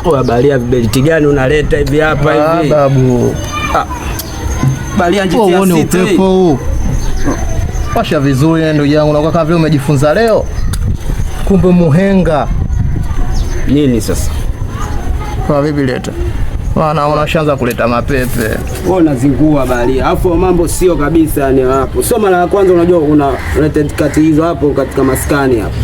Oya Balia, vibeliti gani unaleta hivi hapa hivi? Babu. Balia GTA City. Uone upepo huu. Washa vizuri ndugu yangu, na kama vile umejifunza leo. Kumbe muhenga. Nini sasa? Kwa vipi leta? Wana unashaanza kuleta mapepe. Wewe unazingua Balia. Alafu mambo sio kabisa yani hapo. Sio mara ya kwanza unajua unaleta kati hizo hapo katika maskani hapo.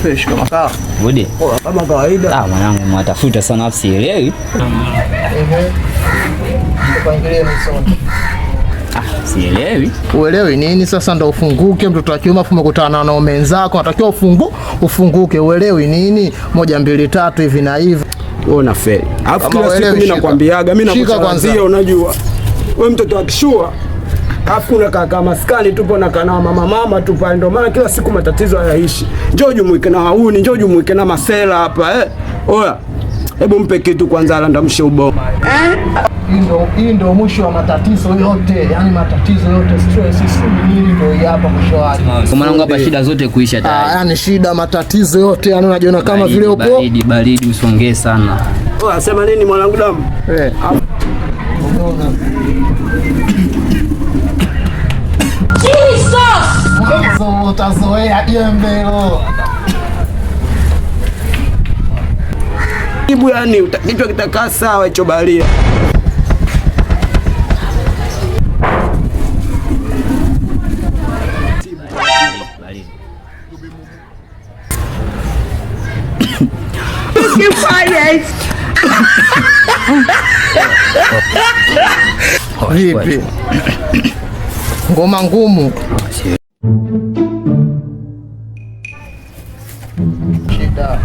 Fresh kama kawa. Budi. Kama kawaida. Mwanangu mwatafuta sana hapo sielewi. Sielewi. Uelewi nini sasa ndo ufunguke mtoto wa kiume afu umekutana na wanaume wenzako unatakiwa ufunguke uelewi nini? 1 2 3 hivi na hivi. Wewe unafeli. Alafu kila siku mimi nakwambiaga mimi nakuanzia unajua. Wewe mtoto akishua alafu unakaa kama maskani tupo na kana mama tu pale, ndio maana kila siku matatizo hayaishi. Njoo jumuike na wauni, njoo jumuike na masela hapa Oya. Hebu mpe kitu kwanza alandamshe uboma. Hii ndio mwisho wa matatizo yote. Yaani matatizo yote stress nini ndio hapa mwisho wake. Kwa maana hapa shida zote kuisha tayari. Yaani shida matatizo yote yaani unajiona kama vile upo. Baridi usongee sana. Oya sema nini mwanangu damu? Jesus! Utazoea jembe hilo. Ibu yani kichwa kitakaa sawa hicho Balia. Vipi? Ngoma ngumu. Shida.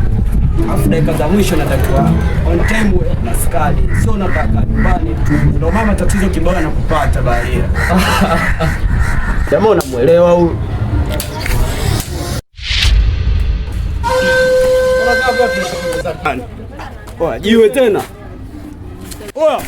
Afu dakika za mwisho natakiwa on time na skali. Sio nataka nyumbani tu. Ndio mama tatizo kibao nakupata Balia. Jamaa unamuelewa huyu. Oya, jiwe tena. Oya.